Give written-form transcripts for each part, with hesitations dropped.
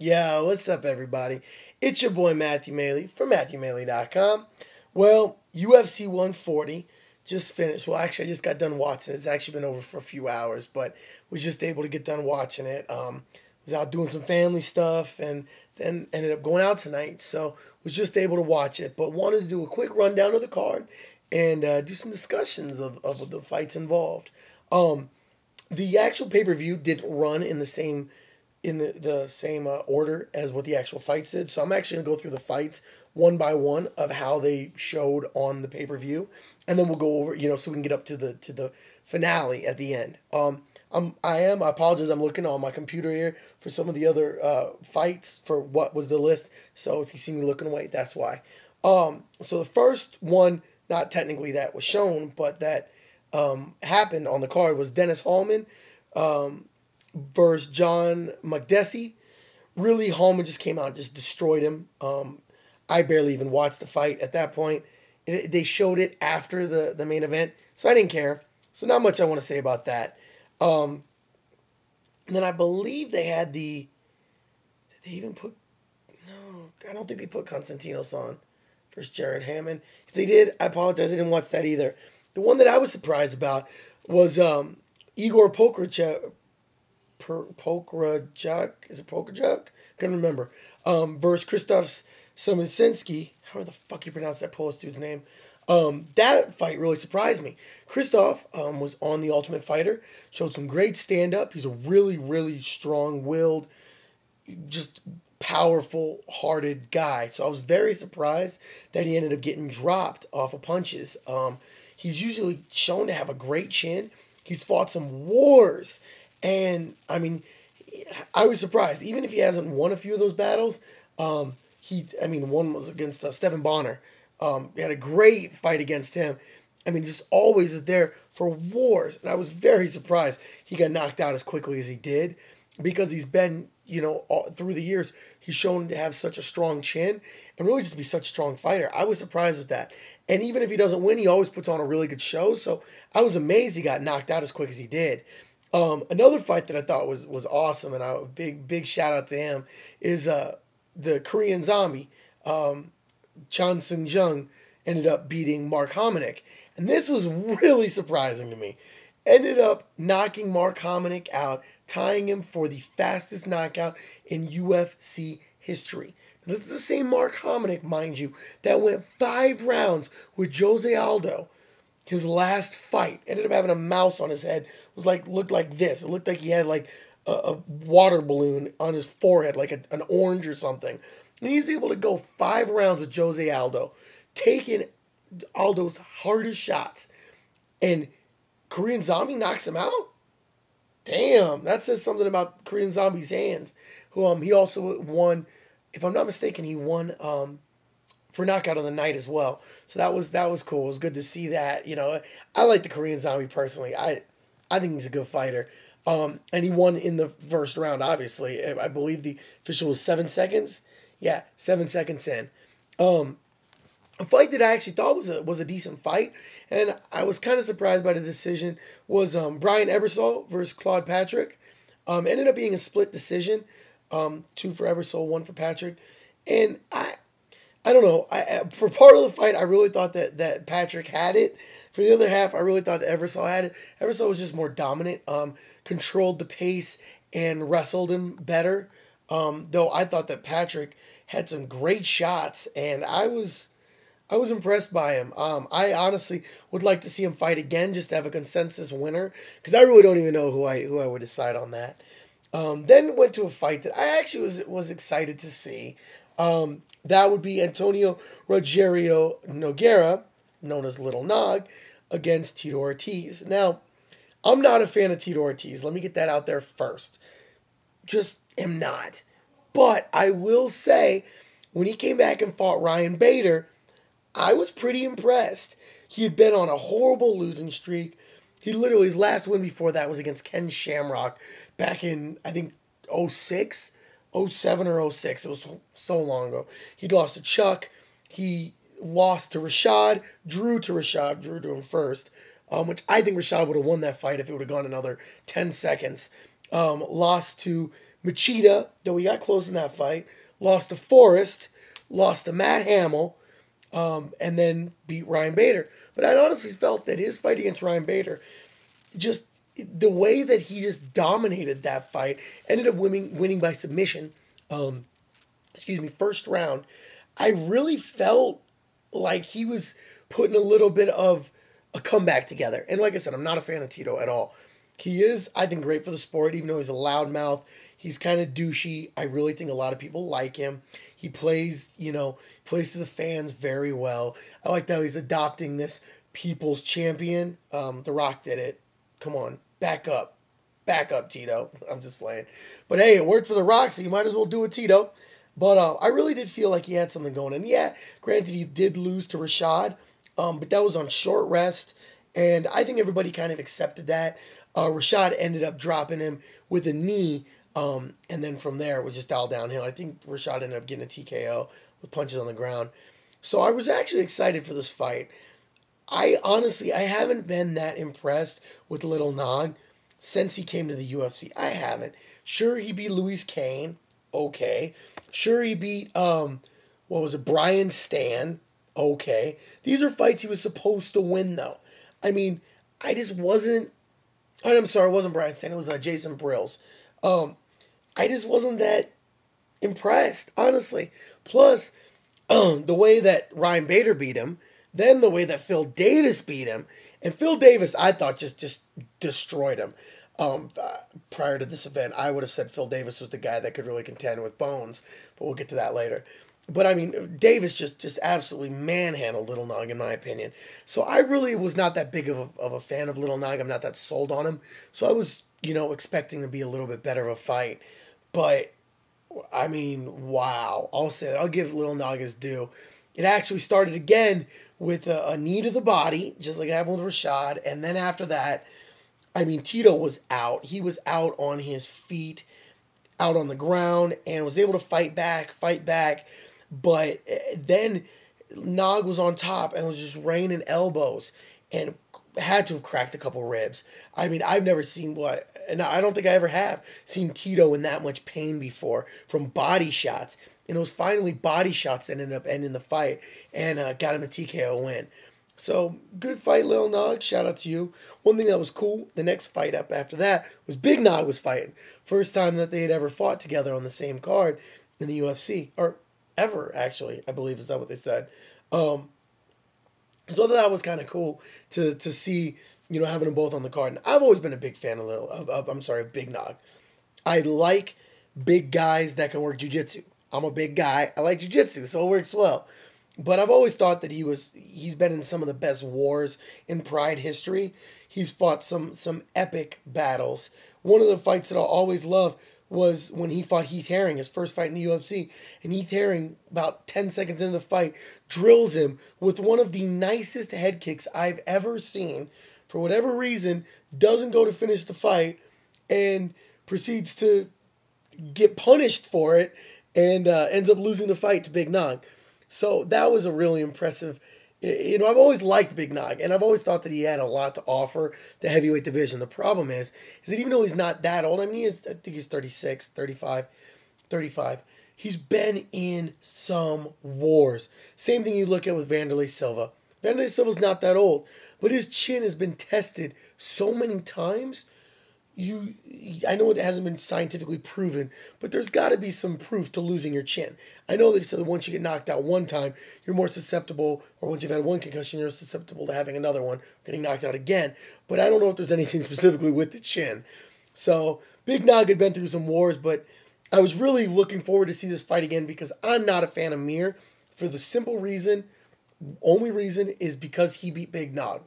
Yo, what's up, everybody? It's your boy Matthew Maley from MatthewMaley.com. Well, UFC 140 just finished. Well, actually, I just got done watching it. It's actually been over for a few hours, but was just able to get done watching it. Was out doing some family stuff and then ended up going out tonight, so was just able to watch it. But wanted to do a quick rundown of the card and do some discussions of the fights involved. The actual pay per view didn't run in the same order as what the actual fights did. So I'm actually gonna go through the fights one by one of how they showed on the pay per view, and then we'll go over, so we can get up to the finale at the end. I apologize. I'm looking on my computer here for some of the other fights for what was the list. So if you see me looking away, that's why. So the first one, not technically that was shown, but that happened on the card was Dennis Hallman versus John Makdessi. Really, Hallman just came out and just destroyed him. I barely even watched the fight at that point. They showed it after the main event, so I didn't care. So not much I want to say about that. And then I believe they had did they even put, no, I don't think they put Konstantinos on versus Jared Hammond. If they did, I apologize, I didn't watch that either. The one that I was surprised about was Igor Pokrachuk. Is it Pokrachuk? I can't remember. Versus Krzysztof Smolinski. How the fuck you pronounce that Polish dude's name? That fight really surprised me. Krzysztof was on The Ultimate Fighter, showed some great stand-up. He's a really, really strong-willed, just powerful-hearted guy. So I was very surprised that he ended up getting dropped off of punches. He's usually shown to have a great chin. He's fought some wars. And, I mean, I was surprised. Even if he hasn't won a few of those battles, one was against Stephen Bonner. He had a great fight against him. I mean, just always is there for wars. And I was very surprised he got knocked out as quickly as he did because he's been, through the years, he's shown to have such a strong chin and really just to be such a strong fighter. I was surprised with that. And even if he doesn't win, he always puts on a really good show. So I was amazed he got knocked out as quick as he did. Another fight that I thought was awesome, and a big shout out to him, is the Korean Zombie, Chan Sung Jung, ended up beating Mark Hominick. And this was really surprising to me. Ended up knocking Mark Hominick out, tying him for the fastest knockout in UFC history. Now, this is the same Mark Hominick, mind you, that went 5 rounds with Jose Aldo. His last fight ended up having a mouse on his head. Looked like this. It looked like he had like a water balloon on his forehead, like an orange or something. And he's able to go 5 rounds with Jose Aldo, taking Aldo's hardest shots, and Korean Zombie knocks him out. Damn, that says something about Korean Zombie's hands. Who he also won, if I'm not mistaken, he won for knockout of the night as well. So that was cool. It was good to see that. I like the Korean Zombie personally. I think he's a good fighter. And he won in the first round, obviously. I believe the official was 7 seconds. Yeah, 7 seconds in. A fight that I actually thought was a decent fight, and I was kind of surprised by the decision, was Brian Ebersol versus Claude Patrick. Ended up being a split decision. 2 for Ebersol, 1 for Patrick. And I don't know. For part of the fight, I really thought that Patrick had it. For the other half, I really thought that Ebersol had it. Ebersol was just more dominant, controlled the pace, and wrestled him better. Though I thought that Patrick had some great shots, and I was impressed by him. I honestly would like to see him fight again, just to have a consensus winner, because I really don't even know who I would decide on that. Then went to a fight that I actually was excited to see. That would be Antonio Rogerio Nogueira, known as Little Nog, against Tito Ortiz. Now, I'm not a fan of Tito Ortiz. Let me get that out there first. Just am not. But I will say, when he came back and fought Ryan Bader, I was pretty impressed. He had been on a horrible losing streak. His last win before that was against Ken Shamrock back in, I think, 06. 07 or 06. It was so long ago. He lost to Chuck. He lost to Rashad. Drew to Rashad. Drew to him first. Which I think Rashad would have won that fight if it would have gone another 10 seconds. Lost to Machida, though he got close in that fight, lost to Forrest, lost to Matt Hamill, and then beat Ryan Bader. But I honestly felt that his fight against Ryan Bader, just the way that he just dominated that fight, ended up winning by submission. First round. I really felt like he was putting a little bit of a comeback together. And like I said, I'm not a fan of Tito at all. He is, I think, great for the sport, even though he's a loudmouth. He's kind of douchey. I really think a lot of people like him. He plays, plays to the fans very well. I like how he's adopting this people's champion. The Rock did it. Come on, back up. Back up, Tito. I'm just saying. But hey, it worked for The Rock, so you might as well do it, Tito. But I really did feel like he had something going. And yeah, granted, he did lose to Rashad, but that was on short rest. And I think everybody kind of accepted that. Rashad ended up dropping him with a knee. And then from there, it was just all downhill. I think Rashad ended up getting a TKO with punches on the ground. So I was actually excited for this fight. I haven't been that impressed with Little Nog since he came to the UFC. I haven't. Sure, he beat Louis Kane. Okay. Sure, he beat, Brian Stan. Okay. These are fights he was supposed to win, though. I mean, I just wasn't... I'm sorry, it wasn't Brian Stan. It was Jason Brills. I just wasn't that impressed, honestly. Plus, the way that Ryan Bader beat him, then the way that Phil Davis beat him, and Phil Davis, I thought, just destroyed him. Prior to this event, I would have said Phil Davis was the guy that could really contend with Bones, but we'll get to that later. But I mean, Davis just absolutely manhandled Little Nog, in my opinion. So I really was not that big of a fan of Little Nog. I'm not that sold on him. So I was, expecting to be a little bit better of a fight. But, I mean, wow. I'll give Little Nog his due. It actually started again with a knee to the body, just like it happened with Rashad. And then after that, I mean, Tito was out. He was out on his feet, out on the ground, and was able to fight back. But then Nog was on top and was just raining elbows and had to have cracked a couple ribs. I mean, I've never seen and I don't think I ever have seen Tito in that much pain before from body shots. And it was finally body shots that ended up ending the fight and got him a TKO win. So, good fight, Lil Nog. Shout out to you. One thing that was cool, the next fight up after that was Big Nog was fighting. First time that they had ever fought together on the same card in the UFC. Or ever, actually, I believe is that what they said. So that was kind of cool to see, having them both on the card. And I've always been a big fan of Big Nog. I like big guys that can work jiu-jitsu. I'm a big guy. I like jiu-jitsu, so it works well. But I've always thought that he's been in some of the best wars in Pride history. He's fought some epic battles. One of the fights that I'll always love was when he fought Heath Herring, his first fight in the UFC. And Heath Herring, about 10 seconds into the fight, drills him with one of the nicest head kicks I've ever seen. For whatever reason, doesn't go to finish the fight and proceeds to get punished for it and ends up losing the fight to Big Nog. So that was a really impressive... I've always liked Big Nog, and I've always thought that he had a lot to offer the heavyweight division. The problem is that even though he's not that old, I think he's 36, 35, he's been in some wars. Same thing you look at with Wanderlei Silva. Wanderlei Silva's not that old, but his chin has been tested so many times. I know it hasn't been scientifically proven, but there's got to be some proof to losing your chin. I know they've said that once you get knocked out one time, you're more susceptible, or once you've had one concussion, you're susceptible to having another one, getting knocked out again. But I don't know if there's anything specifically with the chin. So, Big Nog had been through some wars, but I was really looking forward to see this fight again because I'm not a fan of Mir for the simple reason, only reason, is because he beat Big Nog.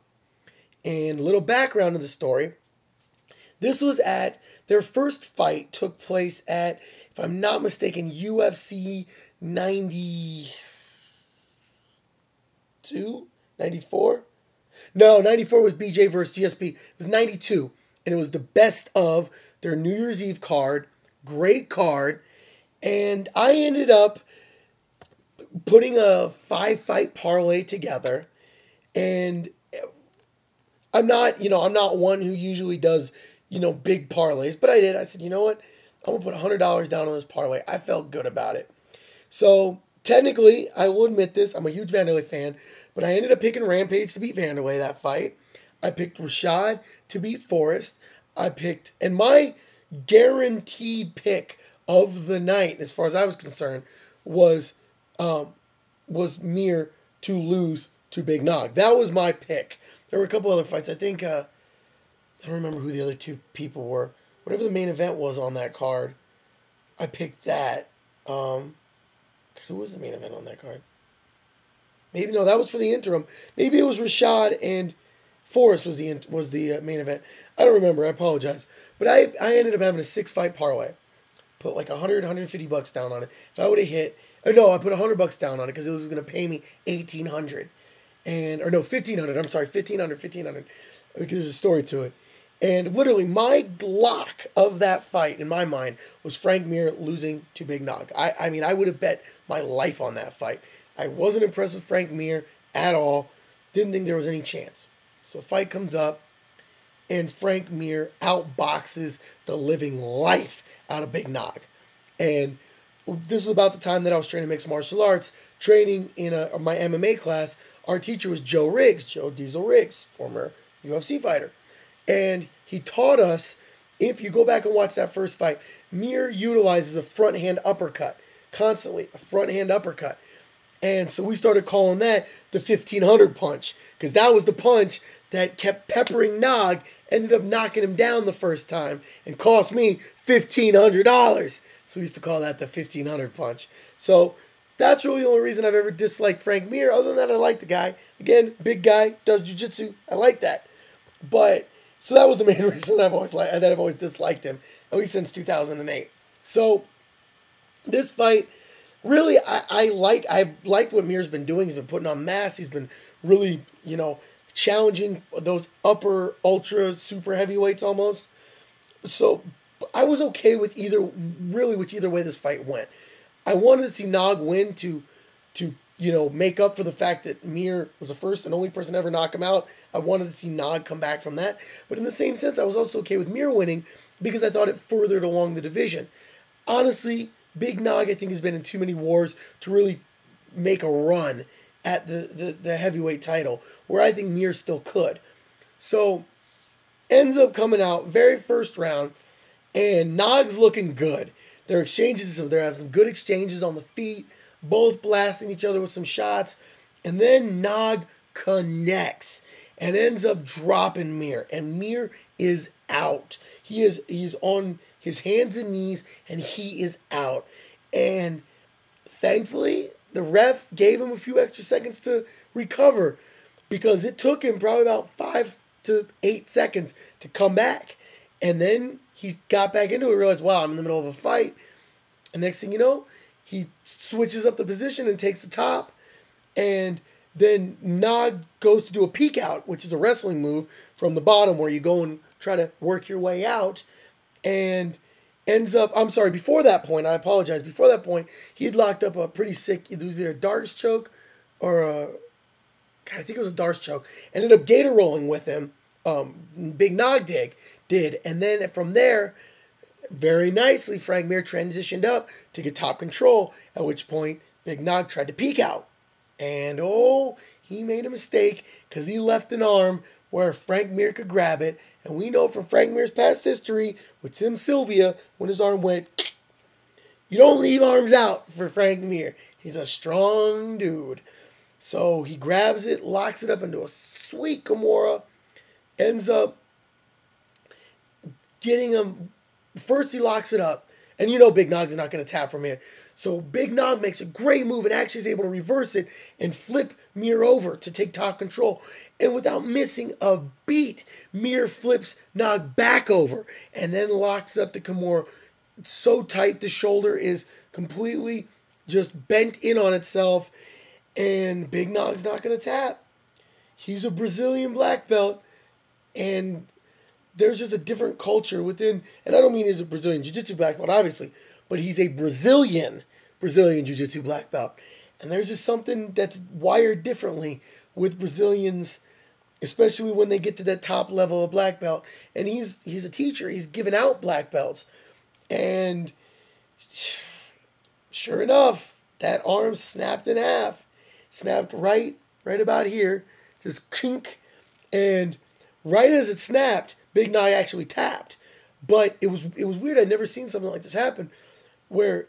And a little background of the story. This was their first fight took place at, if I'm not mistaken, UFC 92? 94? No, 94 was BJ versus GSP. It was 92. And it was the best of their New Year's Eve card. Great card. And I ended up putting a 5-fight parlay together. And I'm not one who usually does, big parlays. But I did. I said, you know what? I'm going to put $100 down on this parlay. I felt good about it. So, technically, I will admit this. I'm a huge Vanderlei fan. But I ended up picking Rampage to beat Vanderlei that fight. I picked Rashad to beat Forrest. And my guaranteed pick of the night, as far as I was concerned, was Mir to lose to Big Nog. That was my pick. There were a couple other fights. I think, I don't remember who the other two people were. Whatever the main event was on that card, I picked that. Who was the main event on that card? Maybe, no, that was for the interim. Maybe it was Rashad and Forrest was the main event. I don't remember. I apologize. But I ended up having a 6-fight parlay. Put like $150 down on it. If I would have hit, or no, I put $100 down on it because it was going to pay me $1,800. $1,500. I'm sorry, $1,500. Because there's a story to it. And literally, my lock of that fight, in my mind, was Frank Mir losing to Big Nog. I mean, I would have bet my life on that fight. I wasn't impressed with Frank Mir at all. Didn't think there was any chance. So a fight comes up, and Frank Mir outboxes the living life out of Big Nog. And this was about the time that I was training mixed martial arts, training in my MMA class. Our teacher was Joe Diesel Riggs, former UFC fighter. And he taught us, if you go back and watch that first fight, Mir utilizes a front hand uppercut, constantly, a front hand uppercut. And so we started calling that the 1500 punch, because that was the punch that kept peppering Nog, ended up knocking him down the first time, and cost me $1,500. So we used to call that the 1500 punch. So that's really the only reason I've ever disliked Frank Mir. Other than that, I like the guy. Again, big guy, does jiu-jitsu. I like that. But so that was the main reason I've always disliked him, at least since 2008. So this fight, really, I like what Mir's been doing. He's been putting on mass. He's been really, challenging those upper ultra super heavyweights almost. So I was okay with either way this fight went. I wanted to see Nog win to make up for the fact that Mir was the first and only person to ever knock him out. I wanted to see Nog come back from that. But in the same sense, I was also okay with Mir winning because I thought it furthered along the division. Honestly, Big Nog, I think, has been in too many wars to really make a run at the heavyweight title, where I think Mir still could. So, ends up coming out very first round, and Nog's looking good. They're having some good exchanges on the feet, both blasting each other with some shots, and then Nog connects and ends up dropping Mir, and Mir is out. He's on his hands and knees, and he is out. And thankfully, the ref gave him a few extra seconds to recover, because it took him probably about 5 to 8 seconds to come back. And then he got back into it and realized, wow, I'm in the middle of a fight. And next thing you know, he switches up the position and takes the top. And then Nog goes to do a peek out, which is a wrestling move from the bottom where you go and try to work your way out. And ends up, before that point, I apologize. Before that point, he had locked up a pretty sick, it was either a Darce choke or I think it was a Darce choke. Ended up gator rolling with him. Big Nog did. And then from there, very nicely, Frank Mir transitioned up to get top control, at which point Big Nog tried to peek out. And he made a mistake because he left an arm where Frank Mir could grab it. And we know from Frank Mir's past history with Tim Sylvia, when his arm went, you don't leave arms out for Frank Mir. He's a strong dude. So he grabs it, locks it up into a sweet Kimura, ends up getting him. First he locks it up, and Big Nog's not going to tap from here. So Big Nog makes a great move and actually is able to reverse it and flip Mir over to take top control. And without missing a beat, Mir flips Nog back over and then locks up the Kimura so tight the shoulder is completely just bent in on itself. And Big Nog's not going to tap. He's a Brazilian black belt. And there's just a different culture within, and I don't mean he's a Brazilian Jiu-Jitsu black belt, obviously, but he's a Brazilian Jiu-Jitsu black belt. And there's just something that's wired differently with Brazilians, especially when they get to that top level of black belt. And he's a teacher. He's given out black belts. And sure enough, that arm snapped in half. Snapped right about here. Just chink. And right as it snapped, Big Nog actually tapped. But it was weird. I'd never seen something like this happen, where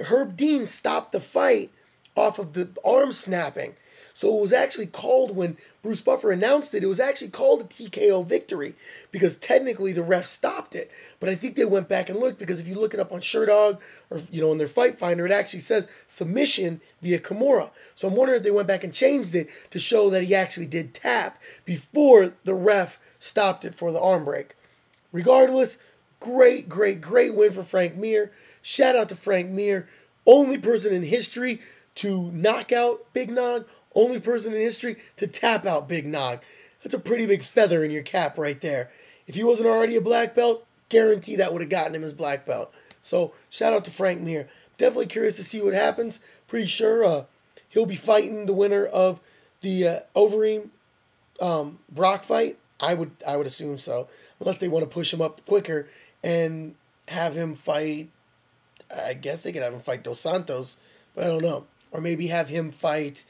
Herb Dean stopped the fight off of the arm snapping. So it was actually called, when Bruce Buffer announced it, it was actually called a TKO victory because technically the ref stopped it. But I think they went back and looked, because if you look it up on Sherdog or in their Fight Finder, it actually says submission via Kimura. So I'm wondering if they went back and changed it to show that he actually did tap before the ref stopped it for the arm break. Regardless, great win for Frank Mir. Shout out to Frank Mir, only person in history to knock out Big Nog, only person in history to tap out Big Nog. That's a pretty big feather in your cap right there. If he wasn't already a black belt, guarantee that would have gotten him his black belt. So shout out to Frank Mir. Definitely curious to see what happens. Pretty sure he'll be fighting the winner of the Overeem Brock fight. I would assume so, unless they want to push him up quicker and have him fight. I guess they could have him fight Dos Santos, but I don't know. Or maybe have him fight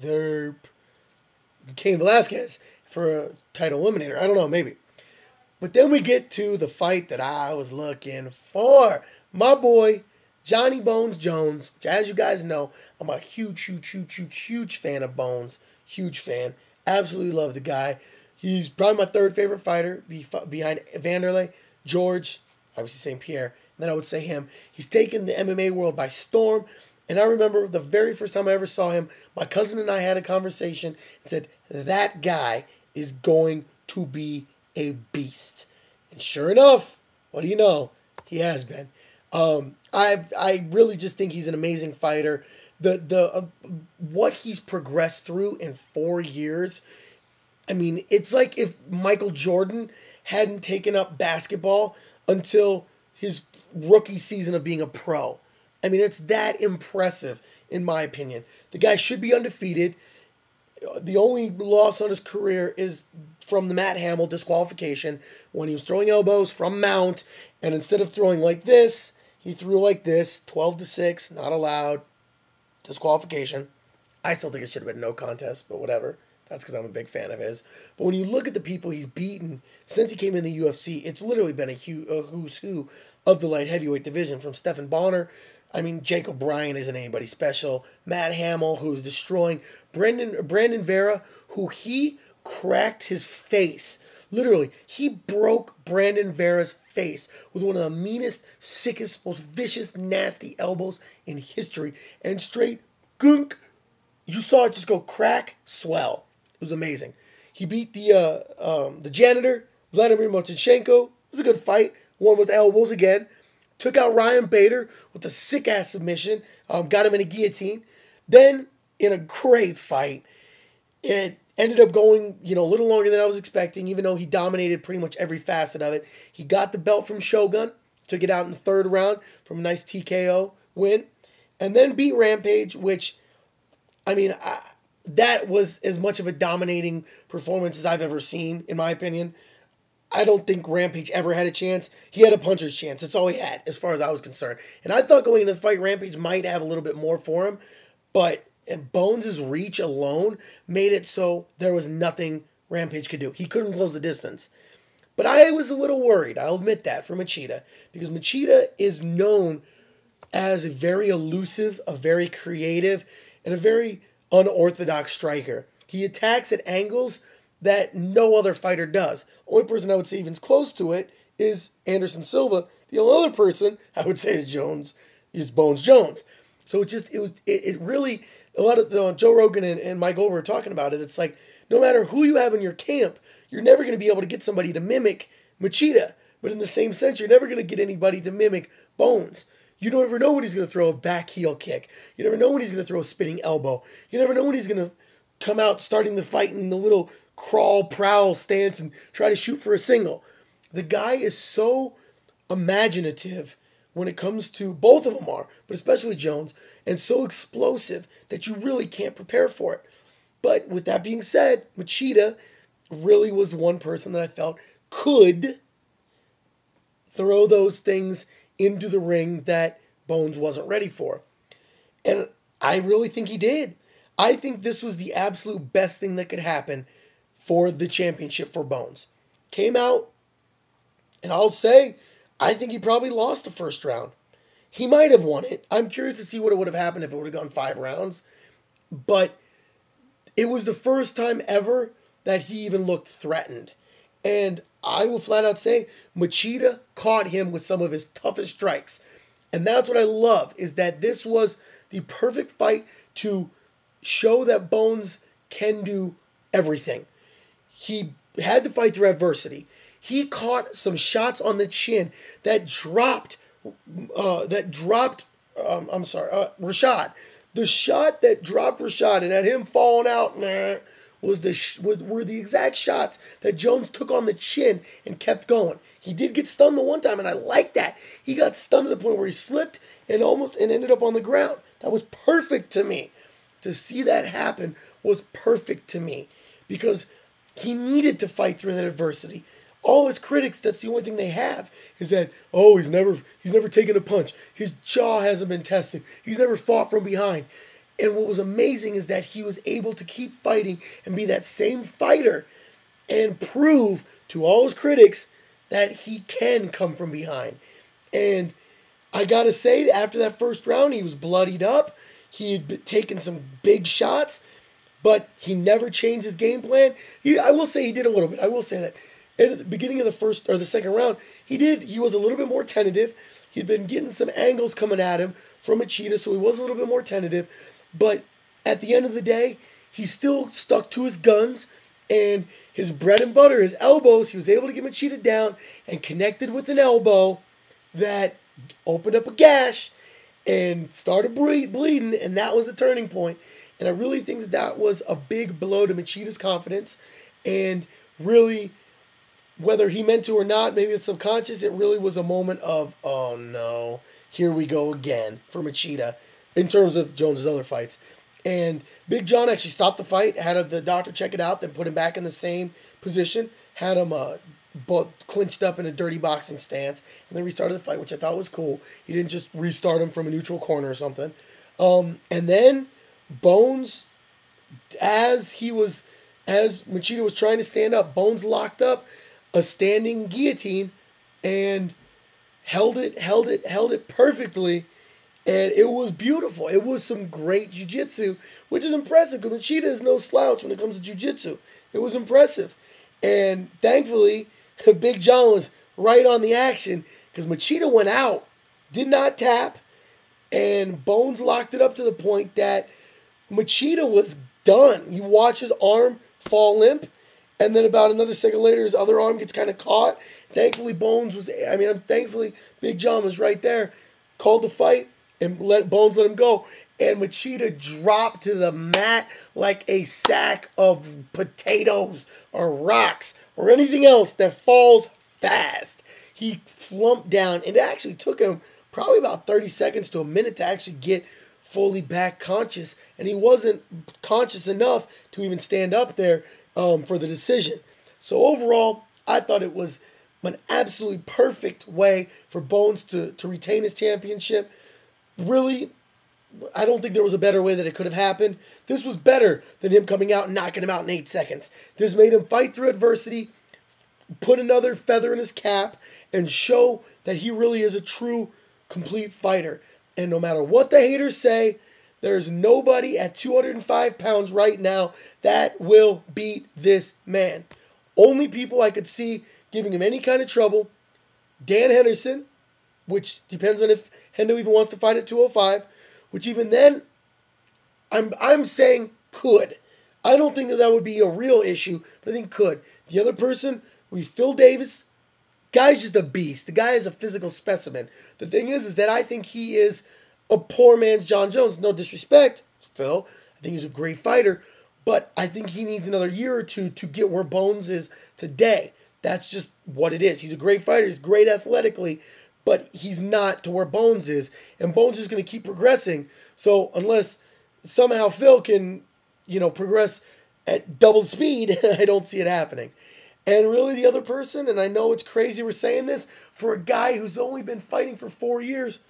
their Cain Velasquez for a title eliminator. I don't know, maybe. But then we get to the fight that I was looking for. My boy, Johnny Bones Jones, which, as you guys know, I'm a huge fan of Bones. Huge fan. Absolutely love the guy. He's probably my third favorite fighter behind Vanderlei, George, obviously St. Pierre. And then I would say him. He's taken the MMA world by storm. And I remember the very first time I ever saw him, my cousin and I had a conversation and said, that guy is going to be a beast. And sure enough, what do you know? He has been. I really just think he's an amazing fighter. What he's progressed through in 4 years, I mean, it's like if Michael Jordan hadn't taken up basketball until his rookie season of being a pro. I mean, it's that impressive, in my opinion. The guy should be undefeated. The only loss on his career is from the Matt Hamill disqualification when he was throwing elbows from mount, and instead of throwing like this, he threw like this, 12-6, not allowed, disqualification. I still think it should have been no contest, but whatever. That's because I'm a big fan of his. But when you look at the people he's beaten since he came in the UFC, it's literally been a who's who of the light heavyweight division, from Stephan Bonner. I mean, Jake O'Brien isn't anybody special. Matt Hamill, who's destroying. Brandon Vera, who he cracked his face. Literally, he broke Brandon Vera's face with one of the meanest, sickest, most vicious, nasty elbows in history. And straight gunk. You saw it just go crack, swell. It was amazing. He beat the janitor, Vladimir Motinchenko. It was a good fight. Won with elbows again. Took out Ryan Bader with a sick-ass submission. Got him in a guillotine. Then, in a great fight, it ended up going, a little longer than I was expecting, even though he dominated pretty much every facet of it. He got the belt from Shogun. Took it out in the third round from a nice TKO win. And then beat Rampage, which, I mean, that was as much of a dominating performance as I've ever seen, in my opinion. I don't think Rampage ever had a chance. He had a puncher's chance. That's all he had, as far as I was concerned. And I thought going into the fight, Rampage might have a little bit more for him. But Bones' reach alone made it so there was nothing Rampage could do. He couldn't close the distance. But I was a little worried, I'll admit that, for Machida. Because Machida is known as a very elusive, a very creative, and a very unorthodox striker. He attacks at angles that no other fighter does. Only person I would say even close to it is Anderson Silva. The only other person I would say is Bones Jones. So it really, a lot of Joe Rogan and Mike Goldberg were talking about it. It's like, no matter who you have in your camp, you're never going to be able to get somebody to mimic Machida. But in the same sense, you're never going to get anybody to mimic Bones. You never know when he's going to throw a back heel kick. You never know when he's going to throw a spinning elbow. You never know when he's going to come out starting the fight in the little crawl, prowl stance and try to shoot for a single. The guy is so imaginative when it comes to, both of them are, but especially Jones, and so explosive that you really can't prepare for it. But with that being said, Machida really was one person that I felt could throw those things into the ring that Bones wasn't ready for. And I really think he did. I think this was the absolute best thing that could happen for the championship for Bones. Came out, and I'll say, I think he probably lost the first round. He might have won it. I'm curious to see what it would have happened if it would have gone 5 rounds. But it was the first time ever that he even looked threatened. And I will flat out say, Machida caught him with some of his toughest strikes. And that's what I love, is that this was the perfect fight to show that Bones can do everything. He had to fight through adversity. He caught some shots on the chin that dropped Rashad. The shot that dropped Rashad and had him falling out, were the exact shots that Jones took on the chin and kept going. He did get stunned the one time, and I like that. He got stunned to the point where he slipped and ended up on the ground. That was perfect to me. To see that happen was perfect to me because he needed to fight through that adversity. All his critics, that's the only thing they have, is that, oh, he's never taken a punch. His jaw hasn't been tested. He's never fought from behind. And what was amazing is that he was able to keep fighting and be that same fighter and prove to all his critics that he can come from behind. And I gotta say, after that first round, he was bloodied up. He had taken some big shots, but he never changed his game plan. I will say he did a little bit. I will say that. And at the beginning of the second round, he was a little bit more tentative. He'd been getting some angles coming at him from Machida, so he was a little bit more tentative. But at the end of the day, he still stuck to his guns and his bread and butter, his elbows. He was able to get Machida down and connected with an elbow that opened up a gash and started bleeding, and that was a turning point. And I really think that was a big blow to Machida's confidence, and really, whether he meant to or not, maybe it's subconscious, it really was a moment of, oh no, here we go again for Machida in terms of Jones' other fights. And Big John actually stopped the fight, had the doctor check it out, then put him back in the same position, had him both clinched up in a dirty boxing stance, and then restarted the fight, which I thought was cool. He didn't just restart him from a neutral corner or something. And then Bones, as Machida was trying to stand up, Bones locked up a standing guillotine and held it perfectly, and it was beautiful. It was some great jiu-jitsu, which is impressive because Machida is no slouch when it comes to jiu-jitsu. It was impressive, and thankfully, Big John was right on the action because Machida went out, did not tap, and Bones locked it up to the point that Machida was done. You watch his arm fall limp, and then about another second later, his other arm gets kind of caught. Thankfully, thankfully, Big John was right there, called the fight, and Bones let him go. And Machida dropped to the mat like a sack of potatoes or rocks or anything else that falls fast. He slumped down, and it actually took him probably about 30 seconds to a minute to actually get fully back conscious, and he wasn't conscious enough to even stand up there for the decision. So overall, I thought it was an absolutely perfect way for Bones to retain his championship. Really, I don't think there was a better way that it could have happened. This was better than him coming out and knocking him out in 8 seconds. This made him fight through adversity, put another feather in his cap, and show that he really is a true, complete fighter. And no matter what the haters say, there's nobody at 205 pounds right now that will beat this man. Only people I could see giving him any kind of trouble, Dan Henderson, which depends on if Hendo even wants to fight at 205, which even then, I'm saying could. I don't think that would be a real issue, but I think could. The other person, Phil Davis. Guy's just a beast. The guy is a physical specimen. The thing is that I think he is a poor man's John Jones. No disrespect, Phil. I think he's a great fighter, but I think he needs another year or two to get where Bones is today. That's just what it is. He's a great fighter. He's great athletically, but he's not to where Bones is, and Bones is going to keep progressing. So unless somehow Phil can, progress at double speed, I don't see it happening. And really the other person, and I know it's crazy we're saying this, for a guy who's only been fighting for 4 years,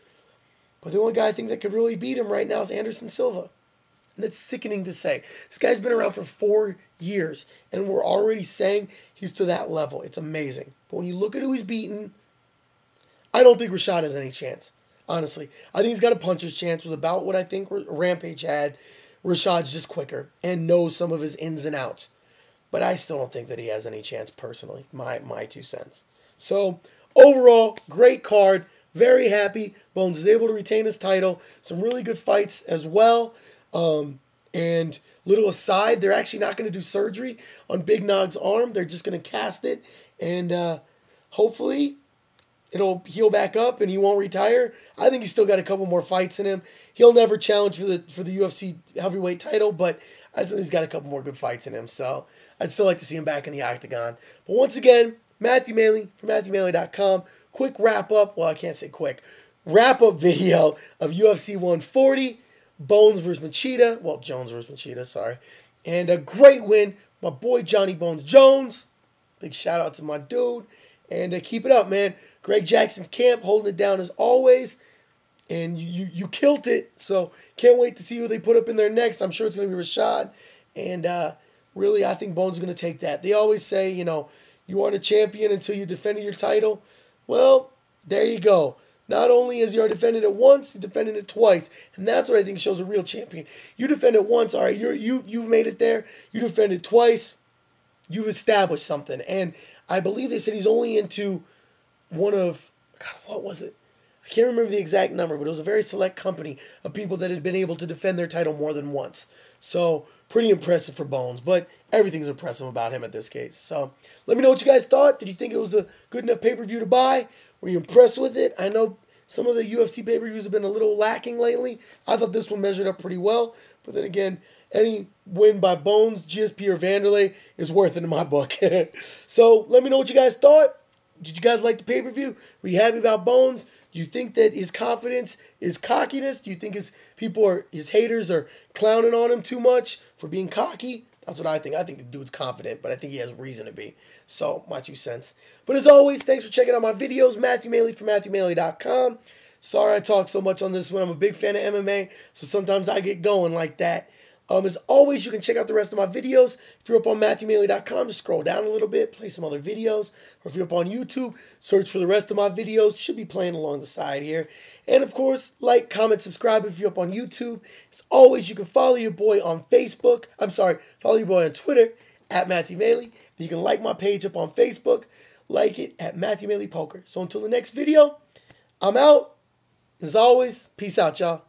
but the only guy I think that could really beat him right now is Anderson Silva. And that's sickening to say. This guy's been around for 4 years, and we're already saying he's to that level. It's amazing. But when you look at who he's beaten, I don't think Rashad has any chance, honestly. I think he's got a puncher's chance with about what I think Rampage had. Rashad's just quicker and knows some of his ins and outs. But I still don't think that he has any chance personally. My 2 cents. So, overall, great card. Very happy. Bones is able to retain his title. Some really good fights as well. And little aside, they're actually not going to do surgery on Big Nog's arm. They're just going to cast it. And hopefully it'll heal back up and he won't retire. I think he's still got a couple more fights in him. He'll never challenge for the UFC heavyweight title, but I think he's got a couple more good fights in him. So I'd still like to see him back in the octagon. But once again, Matthew Maley from MatthewMaley.com. Quick wrap up. Well, I can't say quick. Wrap up video of UFC 140. Bones versus Machida. Well, Jones versus Machida, sorry. And a great win. My boy Johnny Bones Jones. Big shout out to my dude. And keep it up, man. Greg Jackson's camp holding it down as always. And you killed it. So can't wait to see who they put up in there next. I'm sure it's going to be Rashad. And really, I think Bones is going to take that. They always say, you aren't a champion until you defended your title. Well, there you go. Not only has he already defended it once, he defended it twice. And that's what I think shows a real champion. You defend it once, all right, you've made it there. You defended twice, you've established something. And I believe they said he's only into one of, God, what was it? I can't remember the exact number, but it was a very select company of people that had been able to defend their title more than once. So, pretty impressive for Bones. But everything's impressive about him at this case. So, let me know what you guys thought. Did you think it was a good enough pay-per-view to buy? Were you impressed with it? I know some of the UFC pay-per-views have been a little lacking lately. I thought this one measured up pretty well. But then again, any win by Bones, GSP, or Vanderlei is worth it in my book. So, let me know what you guys thought. Did you guys like the pay-per-view? Were you happy about Bones? Do you think that his confidence is cockiness? Do you think his haters are clowning on him too much for being cocky? That's what I think. I think the dude's confident, but I think he has reason to be. So, my 2 cents. But as always, thanks for checking out my videos. Matthew Maley from MatthewMaley.com. Sorry I talk so much on this one. I'm a big fan of MMA, so sometimes I get going like that. As always, you can check out the rest of my videos. If you're up on MatthewMaley.com, just scroll down a little bit, play some other videos. Or if you're up on YouTube, search for the rest of my videos. Should be playing along the side here. And of course, like, comment, subscribe if you're up on YouTube. As always, you can follow your boy on Facebook. Follow your boy on Twitter at Matthew Maley. You can like my page up on Facebook. Like it at Matthew Maley Poker. So until the next video, I'm out. As always, peace out, y'all.